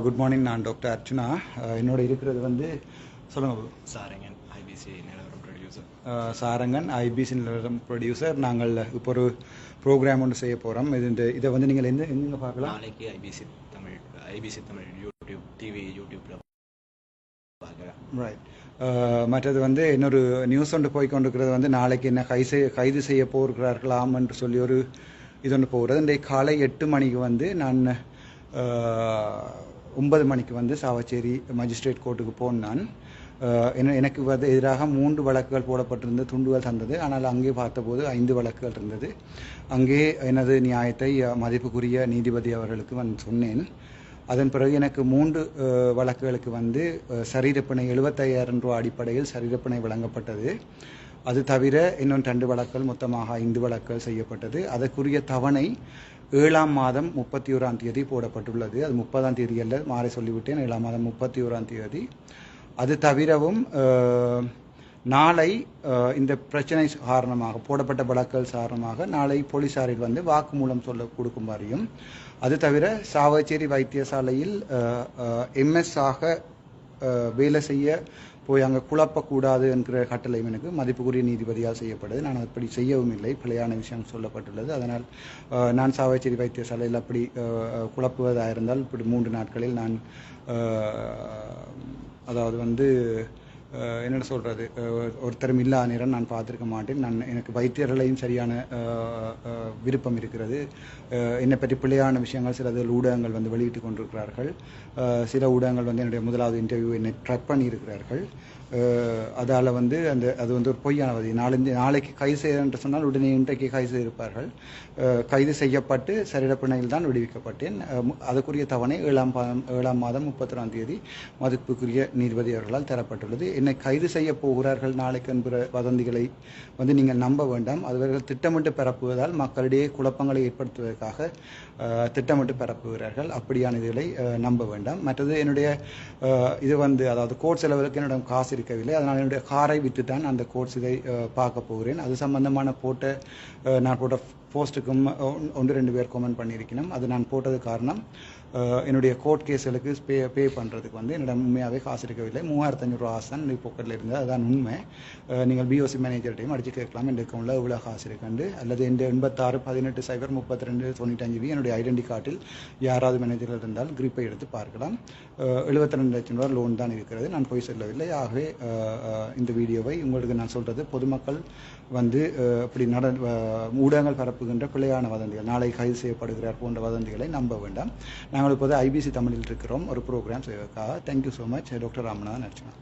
Good morning. நான் doctor Archuna. என்னோட இருக்கிறது வந்து சொல்லுங்கள். சாரங்கன், ஐபிசி நிலவரம் ப்ரொடியூசர். சாரங்கன், ஐபிசி நிலவரம் ப்ரொடியூசர். நாங்கள் இப்போ ஒரு ப்ரோக்ராம் ஒன்று செய்ய போகிறோம். இதை வந்து நீங்கள் எங்கே பார்க்கலாம்? நாளைக்கு ஐபிசி தமிழ் யூடியூப்பில் பார்க்கலாம். ரைட். மற்றது வந்து இன்னொரு நியூஸ் ஒன்று போய்கொண்டிருக்கிறது வந்து நாளைக்கு என்ன கைது செய்ய போகிறார்களாம் என்று சொல்லி ஒரு இது ஒன்று போகிறது. இன்றைக்கு காலை 8 மணிக்கு வந்து நான் 9 மணிக்கு வந்து சாவச்சேரி மஜிஸ்ட்ரேட் கோர்ட்டுக்கு போனான். எனக்கு வந்து எதிராக 3 வழக்குகள் போடப்பட்டிருந்த துண்டுகள் தந்தது. ஆனால் அங்கே பார்த்தபோது 5 வழக்குகள் இருந்தது. அங்கே எனது நியாயத்தை மதிப்புக்குரிய நீதிபதி அவர்களுக்கு வந்து சொன்னேன். அதன் பிறகு எனக்கு 3 வழக்குகளுக்கு வந்து சரீரப்பிணை 75,000 ரூபா அடிப்படையில் சரீரப்பிணை வழங்கப்பட்டது. அது தவிர இன்னும் 2 வழக்குகள், மொத்தமாக 5 வழக்குகள் செய்யப்பட்டது. அதற்குரிய தவணை 7ஆம் மாதம் 31ஆம் தேதி போடப்பட்டுள்ளது. அது 30ஆம் தேதி அல்ல, மாறி சொல்லிவிட்டேன். 7ஆம் மாதம் 31ஆம் தேதி. அது தவிரவும் நாளை இந்த பிரச்சனை காரணமாக போடப்பட்ட வழக்குகள் காரணமாக நாளை போலீசாரில் வந்து வாக்குமூலம் கொடுக்குமாறியும், அது தவிர சாவச்சேரி வைத்தியசாலையில் எம்எஸ் ஆக வேலை செய்ய போய் அங்கே குழப்பக்கூடாது என்கிற கட்டளையும் எனக்கு மதிப்புக்குரிய நீதிபதியால் செய்யப்படுது. நான் அப்படி செய்யவும் இல்லை, பிழையான விஷயம் சொல்லப்பட்டுள்ளது. அதனால் நான் சாவச்சேரி வைத்தியசாலையில் அப்படி குழப்புவதாக இருந்தால் இப்படி 3 நாட்களில் நான் அதாவது வந்து என்னென்ன சொல்கிறது, ஒருத்தரும் இல்லாத நேரம் நான் பார்த்துருக்க மாட்டேன். எனக்கு வைத்தியர்களையும் சரியான விருப்பம் இருக்கிறது. என்னை பற்றி பிழையான விஷயங்கள் சில ஊடகங்கள் வந்து வெளியிட்டு கொண்டிருக்கிறார்கள். சில ஊடகங்கள் வந்து என்னுடைய முதலாவது இன்டர்வியூ என்னை ட்ராக் பண்ணியிருக்கிறார்கள். அதால் வந்து அது வந்து ஒரு பொய்யானது. நாளைக்கு கைது செய்ய என்று சொன்னால் உடனே இன்றைக்கு கைது செய்திருப்பார்கள். கைது செய்யப்பட்டு சரீரப்பிணையில் தான் விடுவிக்கப்பட்டேன். அதுக்குரிய தவணை 7ஆம் மாதம் 31ஆம் தேதி மதிப்புக்குரிய நீதிபதி அவர்களால் தரப்பட்டுள்ளது. என்னை கைது செய்ய போகிறார்கள் நாளைக்கு என்கிற வதந்திகளை வந்து நீங்கள் நம்ப வேண்டாம். அவர்கள் திட்டமிட்டு பரப்புவதால் மக்களிடையே குழப்பங்களை ஏற்படுத்துவதற்காக திட்டமிட்டு பரப்புகிறார்கள். அப்படியான இதுகளை நம்ப வேண்டாம். மற்றது என்னுடைய இது வந்து அதாவது கோர்ட் செலவுக்கு என்னிடம் காசு இருக்கவில்லை. அதனால் என்னுடைய காரை விட்டு தான் அந்த கோர்ட்ஸ் இதை பார்க்க போகிறேன். அது சம்பந்தமான நான் போட்ட போஸ்ட்டுக்கும் 1-2 பேர் கமெண்ட் பண்ணியிருக்கணும். அது நான் போட்டது காரணம் என்னுடைய கோர்ட் கேஸுகளுக்கு பே பண்ணுறதுக்கு வந்து என்னிடம் உண்மையாகவே காசு இருக்கவில்லை. 3,500 ரூபா காசு தான் என்னுடைய பாக்கெட்டில் இருந்தது. அதுதான் உண்மை. நீங்கள் பிஓசி மேனேஜர்டையும் அடித்து கேட்கலாம், என் அக்கௌண்ட்டில் இவ்வளோ காசு இருக்குண்டு, அல்லது என் 86-18-0-32 என்னுடைய ஐடென்டி கார்டில் யாராவது மேனேஜர்கள் இருந்தால் கிரிப்பை எடுத்து பார்க்கலாம். 72 லட்சம் ரூபா லோன் தான் இருக்கிறது. நான் போய் சொல்லவில்லை. ஆகவே இந்த வீடியோவை உங்களுக்கு நான் சொல்கிறது, பொதுமக்கள் வந்து இப்படி ஊடகங்கள் பரப்புகின்ற பிழையான வதந்திகள், நாளை கைது செய்யப்படுகிறார் போன்ற வதந்திகளை நம்ப வேண்டாம். நாங்கள் இப்போது ஐபிசி தமிழில் இருக்கிறோம் ஒரு ப்ரோக்ராம் செய்வதற்காக. Thank you so much. Doctor Ramanathan Archana.